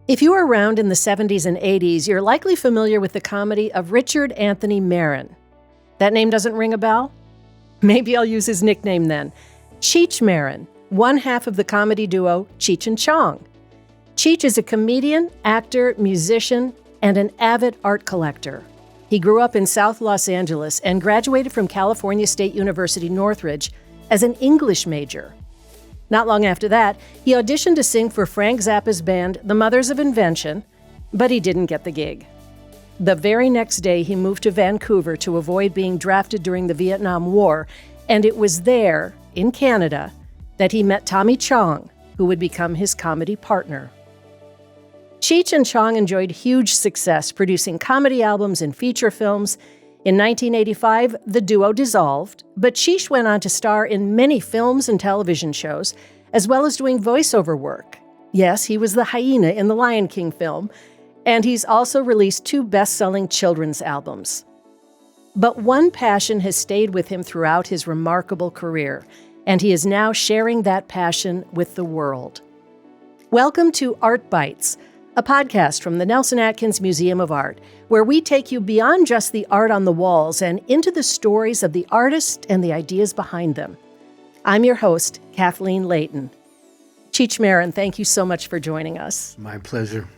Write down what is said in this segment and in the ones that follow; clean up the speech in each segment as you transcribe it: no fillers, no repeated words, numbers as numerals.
If you were around in the 70s and 80s, you're likely familiar with the comedy of Richard Anthony Marin. That name doesn't ring a bell? Maybe I'll use his nickname then. Cheech Marin, one half of the comedy duo Cheech and Chong. Cheech is a comedian, actor, musician, and an avid art collector. He grew up in South Los Angeles and graduated from California State University Northridge as an English major. Not long after that, he auditioned to sing for Frank Zappa's band, The Mothers of Invention, but he didn't get the gig. The very next day, he moved to Vancouver to avoid being drafted during the Vietnam War, and it was there, in Canada, that he met Tommy Chong, who would become his comedy partner. Cheech and Chong enjoyed huge success producing comedy albums and feature films. In 1985, the duo dissolved, but Cheech went on to star in many films and television shows, as well as doing voiceover work. Yes, he was the hyena in the Lion King film, and he's also released 2 best-selling children's albums. But one passion has stayed with him throughout his remarkable career, and he is now sharing that passion with the world. Welcome to Art Bytes, a podcast from the Nelson-Atkins Museum of Art, where we take you beyond just the art on the walls and into the stories of the artists and the ideas behind them. I'm your host, Kathleen Layton. Cheech Marin, thank you so much for joining us. My pleasure.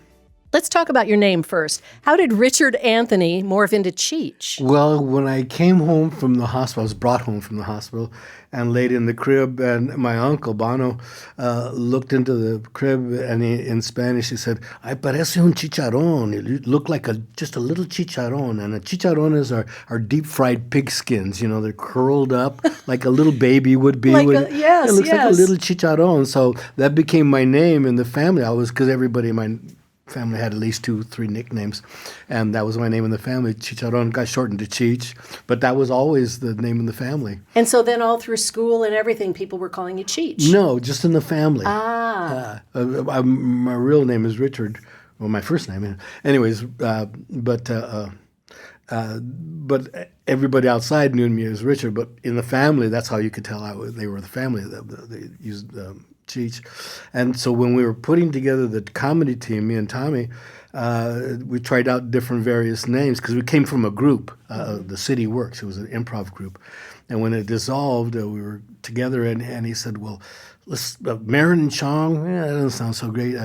Let's talk about your name first. How did Richard Anthony morph into Cheech? Well, when I came home from the hospital, I was brought home from the hospital and laid in the crib, and my uncle, Bono, looked into the crib, and in Spanish, he said, "Ay, parece un chicharrón." It looked like just a little chicharrón, and a chicharrones are deep-fried pig skins. You know, they're curled up like a little baby would be. Like it looks like a little chicharrón. So that became my name in the family. Because everybody in my family had at least 2-3 nicknames, and that was my name in the family. Chicharron got shortened to Cheech, but that was always the name in the family. And so then all through school and everything, people were calling you Cheech? No, just in the family. My real name is Richard. Well, my first name. Anyways, but everybody outside knew me as Richard, but in the family, that's how you could tell they were the family. They used Cheech. And so when we were putting together the comedy team, me and Tommy, we tried out different various names because we came from a group, the City Works. It was an improv group. And when it dissolved, we were together, and he said, well, let's Marin and Chong, that doesn't sound so great.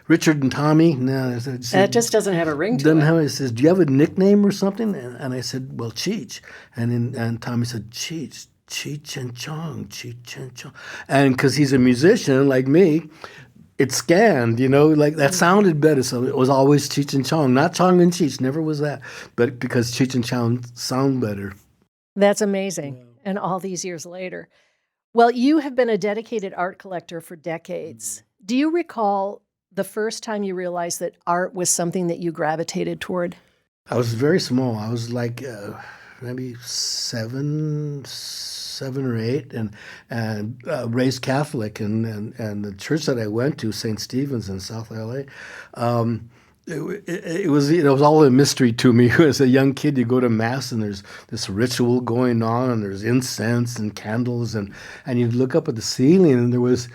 Richard and Tommy, no. That just doesn't have a ring to it. He says, do you have a nickname or something? And I said, well, Cheech. And Tommy said, Cheech. Cheech and Chong, Cheech and Chong. And because he's a musician like me, it scanned, like that sounded better. So it was always Cheech and Chong, not Chong and Cheech, never was that. But because Cheech and Chong sound better. That's amazing. And all these years later. Well, you have been a dedicated art collector for decades. Do you recall the first time you realized that art was something that you gravitated toward? I was very small. I was like maybe seven or 8, and raised Catholic, and the church that I went to, St. Stephen's in South LA, it was all a mystery to me. As a young kid, you go to mass and there's this ritual going on, and there's incense and candles, and you look up at the ceiling, and there was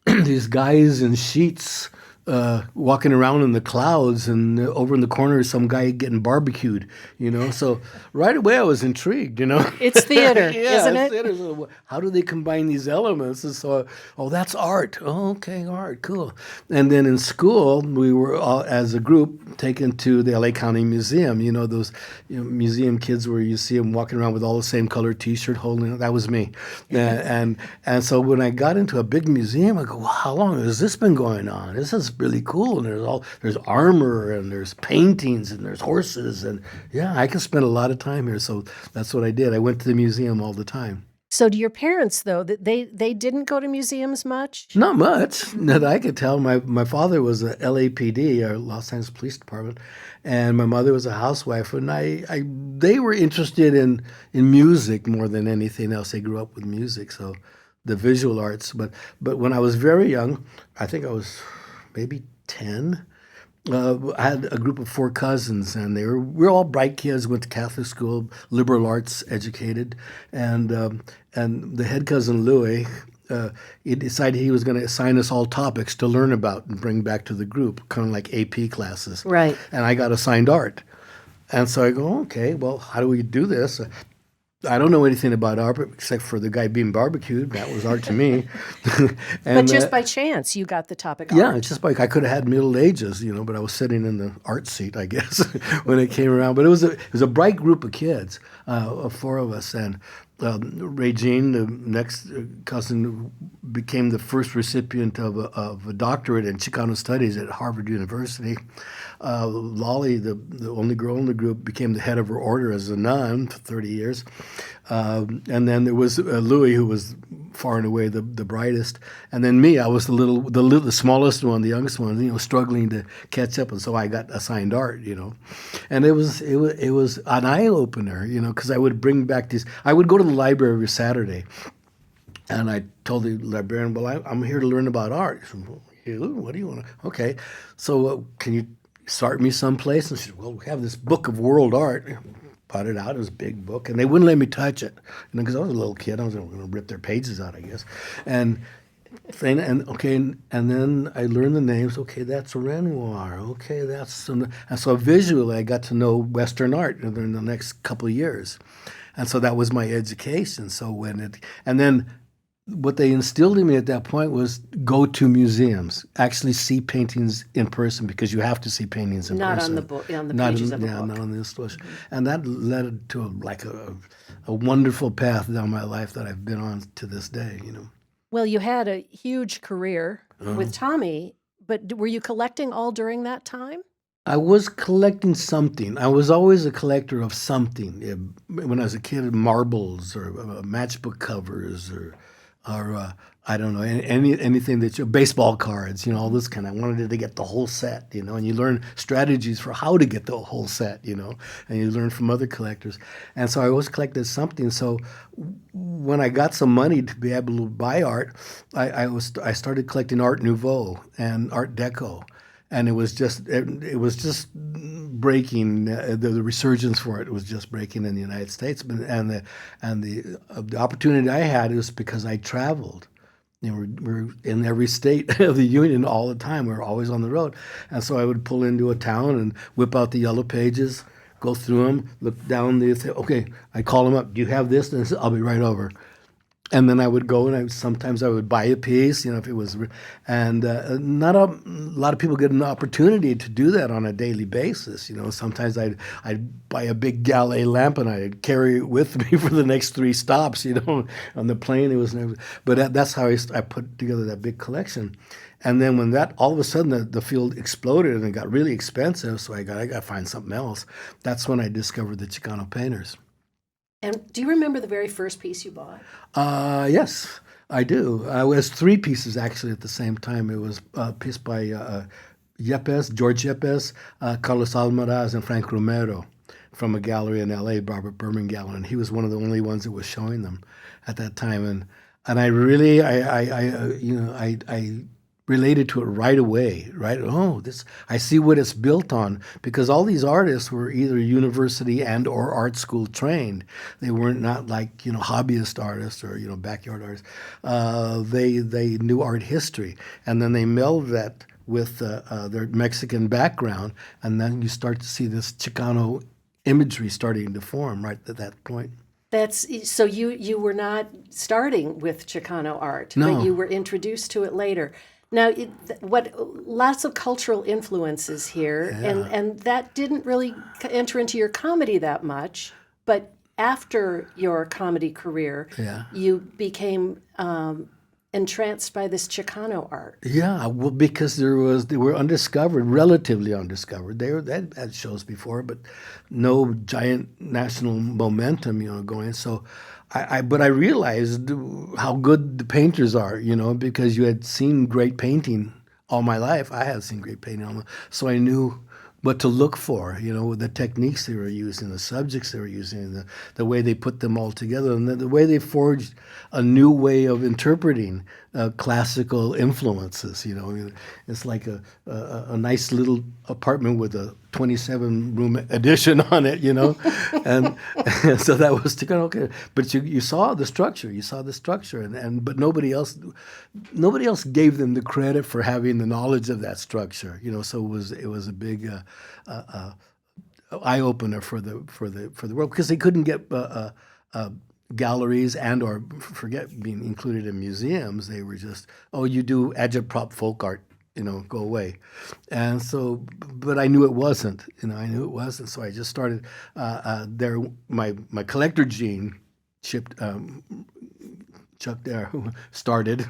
these guys in sheets walking around in the clouds, and over in the corner is some guy getting barbecued, So right away I was intrigued, It's theater, isn't it? Theater. So how do they combine these elements? And so, that's art. Oh, okay, art, cool. And then in school, we were all, as a group, taken to the LA County Museum. Those museum kids where you see them walking around with all the same color T-shirt holding. That was me. and so when I got into a big museum, I go, well, how long has this been going on? This is really cool, and there's armor, and there's paintings, and there's horses, and I can spend a lot of time here. So that's what I did. I went to the museum all the time. So do your parents, though, that they didn't go to museums much? Not much that I could tell. My father was a LAPD, or Los Angeles Police Department, and my mother was a housewife, and they were interested in music more than anything else. They grew up with music, so the visual arts. But when I was very young, I think I was maybe 10. I had a group of 4 cousins, and we were all bright kids, went to Catholic school, liberal arts educated, and the head cousin Louis, he decided he was going to assign us all topics to learn about and bring back to the group, kind of like AP classes. Right. And I got assigned art. And so I go, okay, well, how do we do this? I don't know anything about art except for the guy being barbecued. That was art to me. But just by chance, you got the topic yeah, art. it's just like I could have had Middle Ages, but I was sitting in the art seat, I guess, when it came around. But it was a bright group of kids, of four of us, and Regine, the next cousin, became the first recipient of a doctorate in Chicano studies at Harvard University. Lolly, the only girl in the group, became the head of her order as a nun for 30 years. And then there was Louis, who was far and away the brightest, and then me. I was the smallest one, the youngest one, struggling to catch up, and so I got assigned art, and it was an eye opener, because I would bring back these. I would go to the library every Saturday, and I told the librarian, "Well, I'm here to learn about art." He said, well, what do you want to? Okay, so can you start me someplace? And she said, "Well, we have this book of world art." Brought it out. It was a big book, and they wouldn't let me touch it, because I was a little kid. I was going to rip their pages out, I guess. And then I learned the names. Okay, that's Renoir. Okay, that's and so visually I got to know Western art in the next couple of years, and so that was my education. So and then what they instilled in me at that point was go to museums, actually see paintings in person, because you have to see paintings in Not person. on the book, on the pages of a book. Not on the installation. And that led to a wonderful path down my life that I've been on to this day. Well, you had a huge career with Tommy, but were you collecting all during that time? I was collecting something. I was always a collector of something. When I was a kid, marbles or matchbook covers or I don't know, anything baseball cards, all this kind. I wanted to get the whole set, and you learn strategies for how to get the whole set, and you learn from other collectors. And so I always collected something. So when I got some money to be able to buy art, I started collecting Art Nouveau and Art Deco. And it was just breaking. The resurgence for it was just breaking in the United States. And the opportunity I had was because I traveled. We're in every state of the union all the time. We were always on the road, and so I would pull into a town and whip out the yellow pages, go through them, look down. Okay, I call them up. Do you have this? And I said, I'll be right over. And then I would go, and sometimes I would buy a piece, if it was, and not a lot of people get an opportunity to do that on a daily basis. Sometimes I'd buy a big Gallet lamp and I'd carry it with me for the next 3 stops. On the plane it was never. But that's how I put together that big collection. And then when that all of a sudden the field exploded and it got really expensive, so I got to find something else. That's when I discovered the Chicano painters. And do you remember the very first piece you bought? Yes, I do. It was 3 pieces actually at the same time. It was a piece by George Yepes, Carlos Almaraz, and Frank Romero from a gallery in L.A., Robert Berman Gallery, and he was one of the only ones that was showing them at that time. And I really, I related to it right away, right? Oh, I see what it's built on, because all these artists were either university and or art school trained. They weren't not like, hobbyist artists or, backyard artists. They knew art history, and then they melded that with their Mexican background, and then you start to see this Chicano imagery starting to form right at that point. So you were not starting with Chicano art, No. but you were introduced to it later. Now, lots of cultural influences here, Yeah. and that didn't really enter into your comedy that much. But after your comedy career, you became entranced by this Chicano art. Yeah, well, because they were undiscovered, relatively undiscovered. They had shows before, but no giant national momentum, going. So. But I realized how good the painters are, because you had seen great painting all my life. I had seen great painting so I knew what to look for, the techniques they were using, the subjects they were using, the way they put them all together, and the way they forged a new way of interpreting classical influences. You know, it's like a nice little apartment with a 27-room addition on it. You know, and, and so that was Chicano. Okay, but you saw the structure. You saw the structure, but nobody else gave them the credit for having the knowledge of that structure. You know, so it was a big eye opener for the world, because they couldn't get galleries or forget being included in museums. They were just, oh, you do agitprop folk art, you know, go away. And so, but I knew it wasn't. You know, I knew it wasn't. So I just started there. My collector gene chipped. Chuck there started.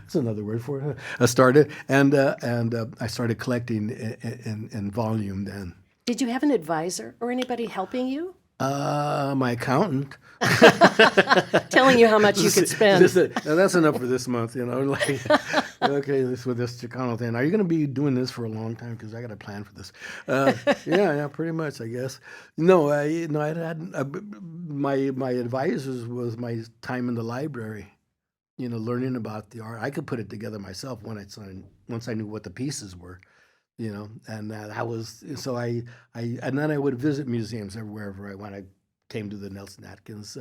That's another word for it. Started, and I started collecting in volume then. Did you have an advisor or anybody helping you? My accountant. Telling you how much you could spend. That's enough for this month, you know. Like, okay, with this Chicano thing. Are you going to be doing this for a long time? Because I got a plan for this. Yeah, pretty much, I guess. No, I had my advisors was my time in the library. You know, learning about the art. I could put it together myself once I knew what the pieces were. You know, and that was so. And then I would visit museums wherever I went. I came to the Nelson-Atkins,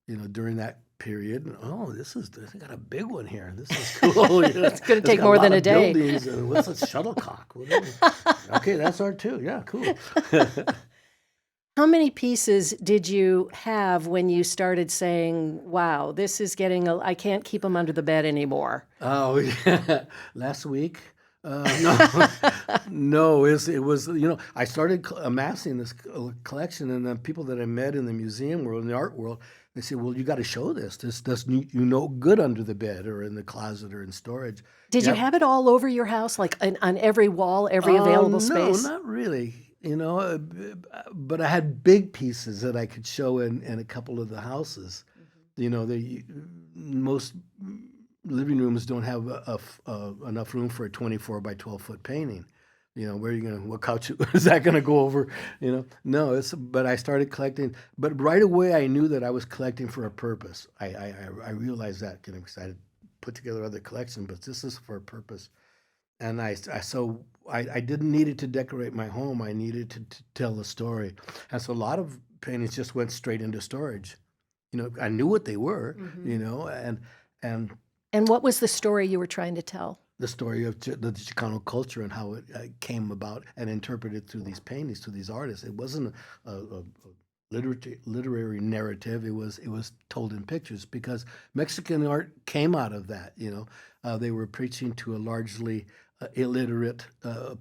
you know, during that period. And, oh, they got a big one here. This is cool. You know, it's going to take more than a day. Buildings, what's a shuttlecock? Okay, that's art too. Yeah, cool. How many pieces did you have when you started saying, "Wow, this is I can't keep them under the bed anymore"? Oh yeah, last week. No, it was, you know, I started amassing this collection, and the people that I met in the museum world, in the art world, they said, well, you got to show this. This does good under the bed or in the closet or in storage. Did you have it all over your house, like on every wall, every available space? No, not really. You know, but I had big pieces that I could show in a couple of the houses. Mm-hmm. You know, most living rooms don't have enough room for a 24 by 12 foot painting. You know, what couch is that going to go over? You know, no, but I started collecting, but right away I knew that I was collecting for a purpose. I realized that, because I had put together other collections, but this is for a purpose. And I didn't need it to decorate my home. I needed to tell a story. And so a lot of paintings just went straight into storage. You know, I knew what they were, mm-hmm. you know, And what was the story you were trying to tell? The story of the Chicano culture and how it came about and interpreted through these paintings, through these artists. It wasn't a literary narrative. It was told in pictures, because Mexican art came out of that. You know, they were preaching to a largely illiterate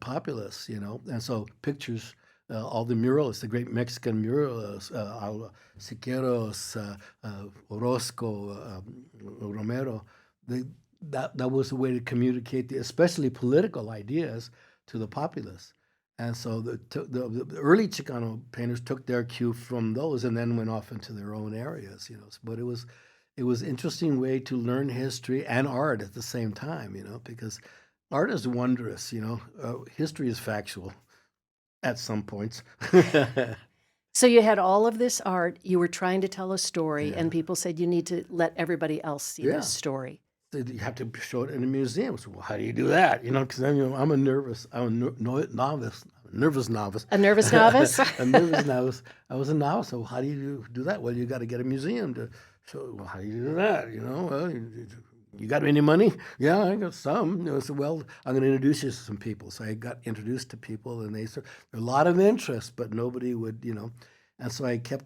populace. You know, and so pictures. All the muralists, the great Mexican muralists, Siqueiros, Orozco, Romero. That was a way to communicate, especially political ideas, to the populace. And so the early Chicano painters took their cue from those and then went off into their own areas, you know. But it was interesting way to learn history and art at the same time, you know, because art is wondrous, you know. History is factual at some points. So you had all of this art, you were trying to tell a story, and people said you need to let everybody else see this story. You have to show it in a museum. So, well, how do you do that? You know, because I'm a nervous novice. A nervous novice. A nervous novice? A nervous novice. I was a novice. So how do you do that? Well, you got to get a museum to show. Well, how do you do that? You know, well, you got any money? Yeah, I got some. You know, so, well, I'm going to introduce you to some people. So I got introduced to people, and there a lot of interest, but nobody would, you know. And so I kept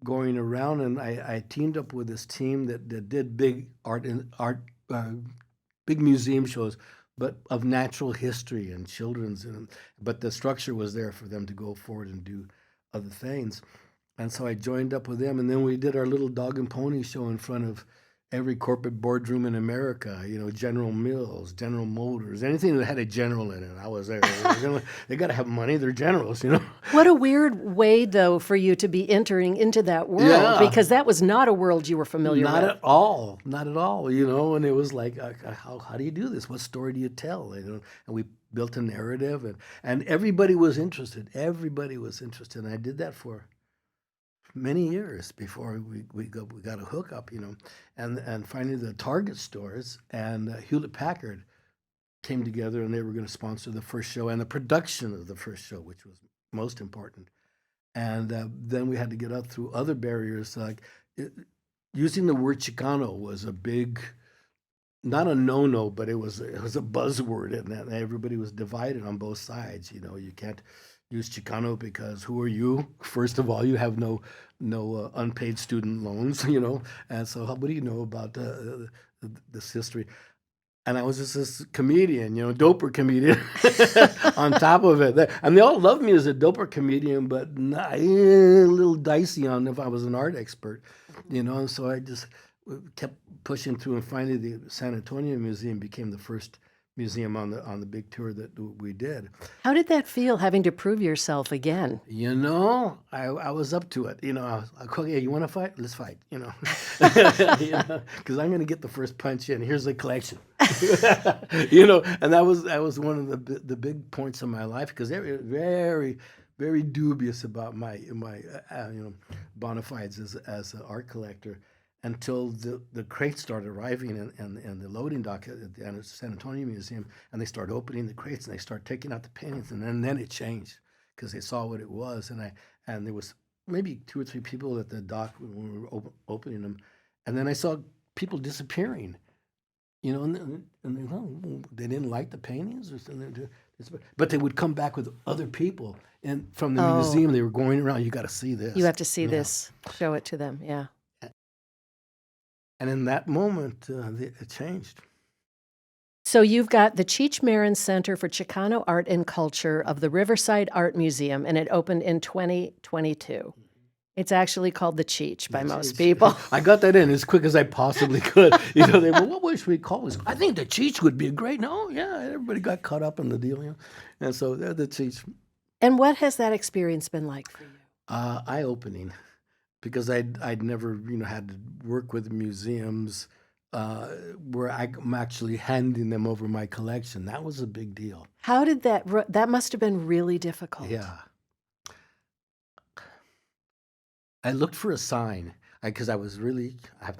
going around, and I teamed up with this team that did big big museum shows, but of natural history and children's. But the structure was there for them to go forward and do other things. And so I joined up with them, and then we did our little dog and pony show in front of every corporate boardroom in America, you know, General Mills, General Motors, anything that had a general in it. I was there. They got to have money. They're generals, you know. What a weird way, though, for you to be entering into that world, because that was not a world you were familiar with. Not at all, you know. And it was like, how do you do this? What story do you tell? You know, and we built a narrative, and everybody was interested. And I did that for many years before we got a hookup, and finally the Target stores and Hewlett Packard came together, and they were going to sponsor the first show and the production of the first show, which was most important. And then we had to get up through other barriers, like using the word Chicano was a big, not a no-no, but it was a buzzword, and everybody was divided on both sides. You can't use Chicano because who are you? First of all, you have no unpaid student loans, and so what do you know about this history? And I was just this comedian, doper comedian on top of it. And they all loved me as a doper comedian, but a little dicey on if I was an art expert, And so I just kept pushing through, and finally the San Antonio Museum became the first museum on the big tour that we did. How did that feel, having to prove yourself again? I was up to it. I was like, okay, you want to fight? Let's fight. Because I'm going to get the first punch in. Here's the collection. And that was one of the big points of my life, because they were very, very dubious about my bona fides as an art collector, until the crates started arriving in the loading dock at the San Antonio Museum, and they started opening the crates, and they started taking out the paintings, and then it changed, because they saw what it was, and there was maybe 2 or 3 people at the dock when we were opening them, and then I saw people disappearing, and they didn't like the paintings or something, but they would come back with other people, and from the museum they were going around. You got to see this. You have to see this. Show it to them. Yeah. And in that moment, it changed. So you've got the Cheech Marin Center for Chicano Art and Culture of the Riverside Art Museum, and it opened in 2022. It's actually called the Cheech by most people. I got that in as quick as I possibly could. They were, what should we call this? I think the Cheech would be great. No, yeah, everybody got caught up in the deal, And so they're the Cheech. And what has that experience been like for you? Eye-opening. Because I'd never, had to work with museums where I'm actually handing them over my collection. That was a big deal. How did that must have been really difficult. Yeah. I looked for a sign, because I was really, I have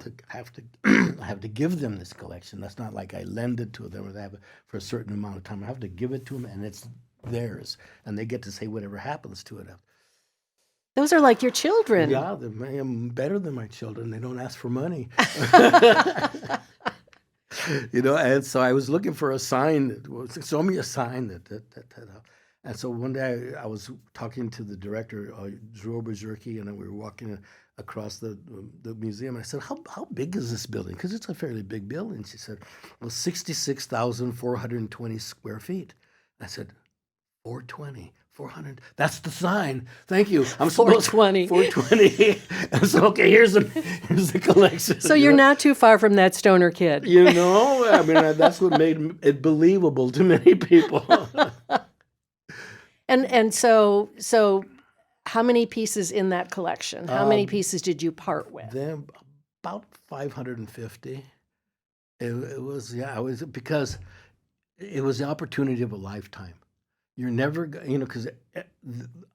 to give them this collection. That's not like I lend it to them, or they have it for a certain amount of time. I have to give it to them, and it's theirs, and they get to say whatever happens to it. Those are like your children. Yeah, I'm better than my children. They don't ask for money. And so I was looking for a sign. Show me a sign that. And so one day I was talking to the director, Drew Oberjurke, and we were walking across the museum. And I said, how big is this building? Because it's a fairly big building. She said, well, 66,420 square feet. I said, 400. That's the sign. Thank you. I'm 420. 420. So okay, here's the collection. So you're not too far from that stoner kid. That's what made it believable to many people. And so how many pieces in that collection? How many pieces did you part with? Then about 550. It was because it was the opportunity of a lifetime. You're never, because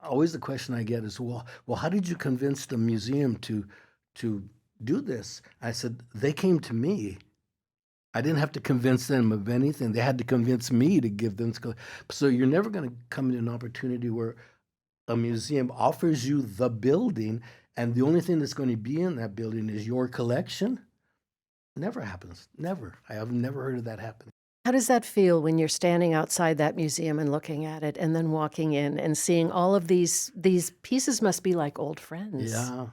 always the question I get is, well, how did you convince the museum to do this? I said, they came to me. I didn't have to convince them of anything. They had to convince me to give them. So you're never going to come to an opportunity where a museum offers you the building, and the only thing that's going to be in that building is your collection. Never happens. Never. I have never heard of that happening. How does that feel when you're standing outside that museum and looking at it, and then walking in and seeing all of these pieces? Must be like old friends. Yeah.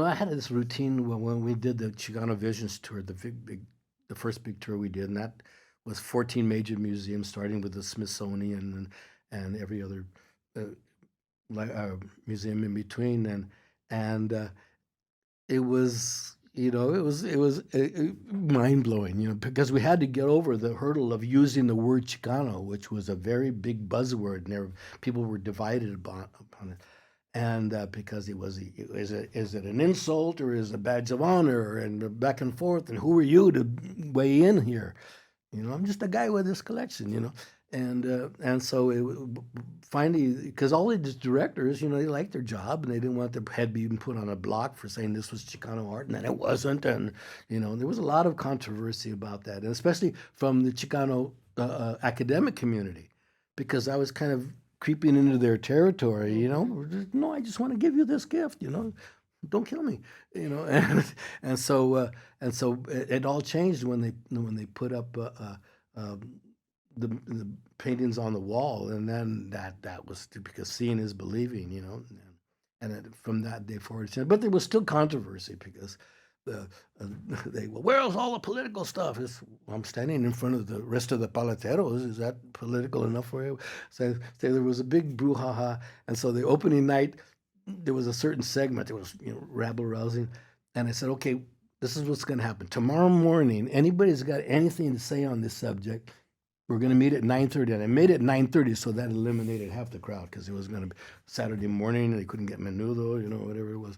I had this routine when we did the Chicano Visions tour, the first big tour we did, and that was 14 major museums, starting with the Smithsonian and every other museum in between, and it was. It was mind blowing, because we had to get over the hurdle of using the word Chicano, which was a very big buzzword, and people were divided upon it. And because is it an insult, or is it a badge of honor, and back and forth, and who are you to weigh in here? I'm just a guy with this collection, And so finally, because all these directors, they liked their job and they didn't want their head being put on a block for saying this was Chicano art and then it wasn't, and there was a lot of controversy about that, and especially from the Chicano academic community, because I was kind of creeping into their territory. No, I just want to give you this gift, don't kill me, and so it all changed when they put up the paintings on the wall, and then that was because seeing is believing, from that day forward. But there was still controversy because the where's all the political stuff? I'm standing in front of the rest of the paleteros. Is that political enough for you? So there was a big brouhaha, and so the opening night there was a certain segment that was rabble rousing, and I said, okay, this is what's going to happen tomorrow morning. Anybody's got anything to say on this subject, we're going to meet at 9:30, and I made it 9:30, so that eliminated half the crowd because it was going to be Saturday morning, and they couldn't get menudo, whatever it was.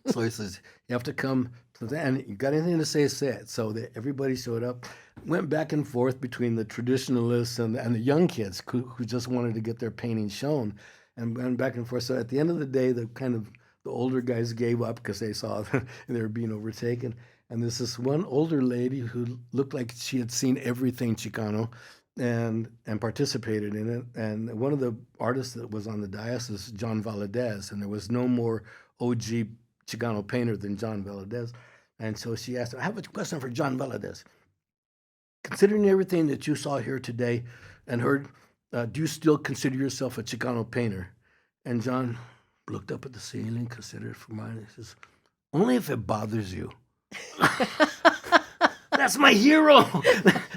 So he says, you have to come to that, and you got anything to say it. So everybody showed up, went back and forth between the traditionalists and the young kids who just wanted to get their painting shown, and went back and forth. So at the end of the day, the older guys gave up because they saw they were being overtaken. And there's this one older lady who looked like she had seen everything Chicano and participated in it. And one of the artists that was on the dais is John Valadez, and there was no more OG Chicano painter than John Valadez. And so she asked him, I have a question for John Valadez. Considering everything that you saw here today and heard, do you still consider yourself a Chicano painter? And John looked up at the ceiling, considered it for a moment, and says, only if it bothers you. That's my hero.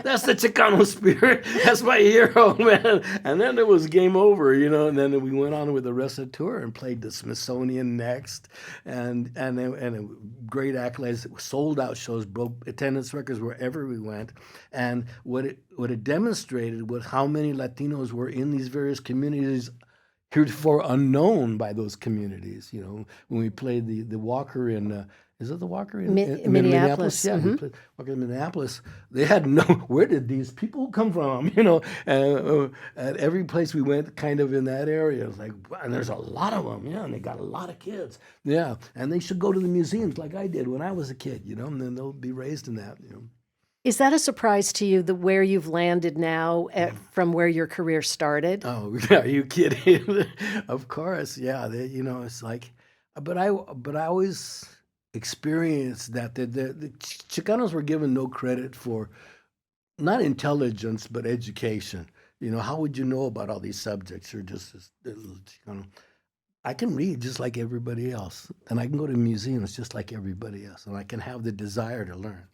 That's the Chicano spirit. That's my hero, man. And then it was game over, and then we went on with the rest of the tour and played the Smithsonian next, and great accolades, sold out shows, broke attendance records wherever we went. And what it demonstrated was how many Latinos were in these various communities heretofore unknown by those communities. When we played the Walker in is it the Walker in Minneapolis? Yeah, we played Walker in Minneapolis. They had where did these people come from? At every place we went, kind of in that area, it was like, and there's a lot of them, and they got a lot of kids, and they should go to the museums like I did when I was a kid, and then they'll be raised in that, Is that a surprise to you, where you've landed now from where your career started? Oh, are you kidding? Of course, yeah. It's like, but I always experienced that the Chicanos were given no credit for not intelligence but education. How would you know about all these subjects? You're just this little Chicano. I can read just like everybody else, and I can go to museums just like everybody else, and I can have the desire to learn.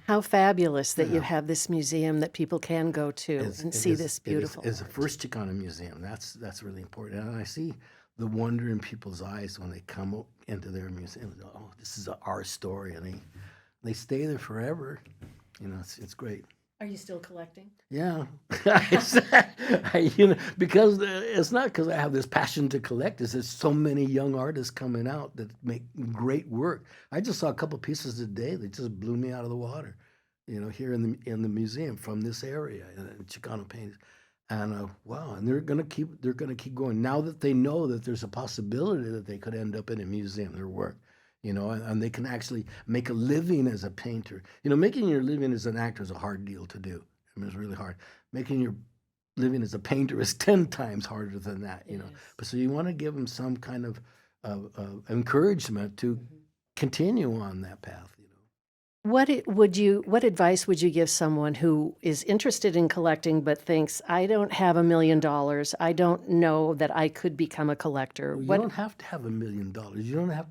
How fabulous that you have this museum that people can go to and see this beautiful It's the first Chicano museum. That's really important. And I see the wonder in people's eyes when they come into their museum. Oh, this is our story. And they stay there forever. It's great. Are you still collecting? Yeah. Because it's not because I have this passion to collect. It's there's so many young artists coming out that make great work. I just saw a couple pieces today that just blew me out of the water, here in the museum from this area, in Chicano paintings. And wow, and they're gonna keep going now that they know that there's a possibility that they could end up in a museum, their work. And they can actually make a living as a painter. Making your living as an actor is a hard deal to do. I mean, it's really hard. Making your living as a painter is 10 times harder than that, But so you want to give them some kind of encouragement to continue on that path, What advice would you give someone who is interested in collecting but thinks, I don't have $1 million, I don't know that I could become a collector? Well, you don't have to have $1 million.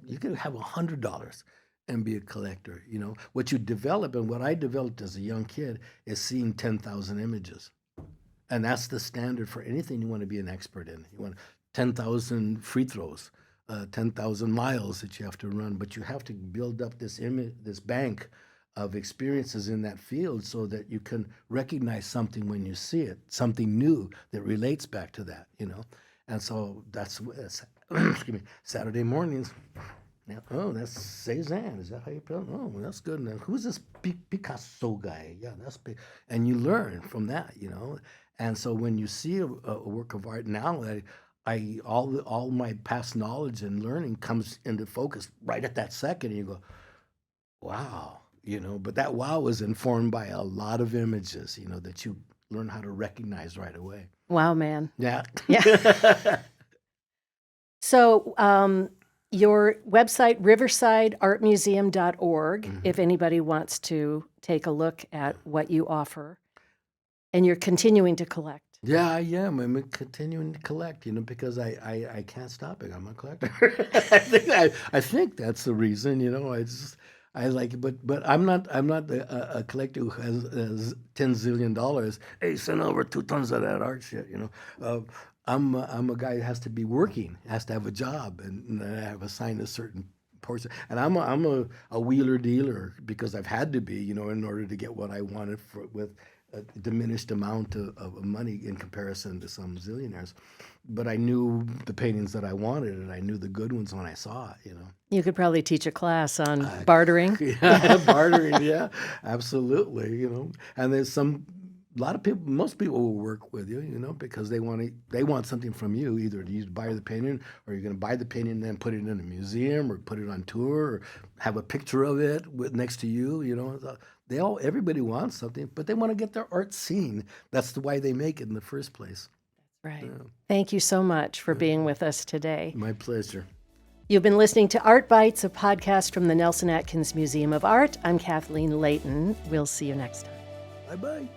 You can have $100 and be a collector. What you develop, and what I developed as a young kid, is seeing 10,000 images. And that's the standard for anything you want to be an expert in. You want 10,000 free throws, 10,000 miles that you have to run, but you have to build up this bank of experiences in that field so that you can recognize something when you see it, something new that relates back to that, And so that's excuse me, Saturday mornings, Yeah. Oh, that's Cezanne. Is that how you pronounce it? Oh, that's good. Now, who's this Picasso guy? Yeah, that's big. And you learn from that, you know. And so when you see a work of art now, all my past knowledge and learning comes into focus right at that second, and you go, wow, you know. But that wow was informed by a lot of images, you know, that you learn how to recognize right away. Wow, man. Yeah. Yeah. So, your website, riversideartmuseum.org, if anybody wants to take a look at what you offer, and you're continuing to collect. Yeah, I am. I'm continuing to collect, you know, because I can't stop it. I'm a collector. I think that's the reason, you know. I like it, but I'm not a collector who has $10 zillion. Hey, send over 2 tons of that art shit, you know. I'm a guy that has to be working, has to have a job, and I have assigned a certain portion. And I'm a wheeler dealer because I've had to be, you know, in order to get what I wanted with a diminished amount of money in comparison to some zillionaires. But I knew the paintings that I wanted, and I knew the good ones when I saw it, you know. You could probably teach a class on bartering. Yeah, bartering, yeah, absolutely, you know. And a lot of people, most people will work with you, you know, because they want something from you, either you buy the painting, or you're going to buy the painting and then put it in a museum, or put it on tour, or have a picture of it next to you, you know. Everybody wants something, but they want to get their art seen. That's why they make it in the first place. Right. Yeah. Thank you so much for being with us today. My pleasure. You've been listening to Art Bytes, a podcast from the Nelson-Atkins Museum of Art. I'm Kathleen Layton. We'll see you next time. Bye-bye.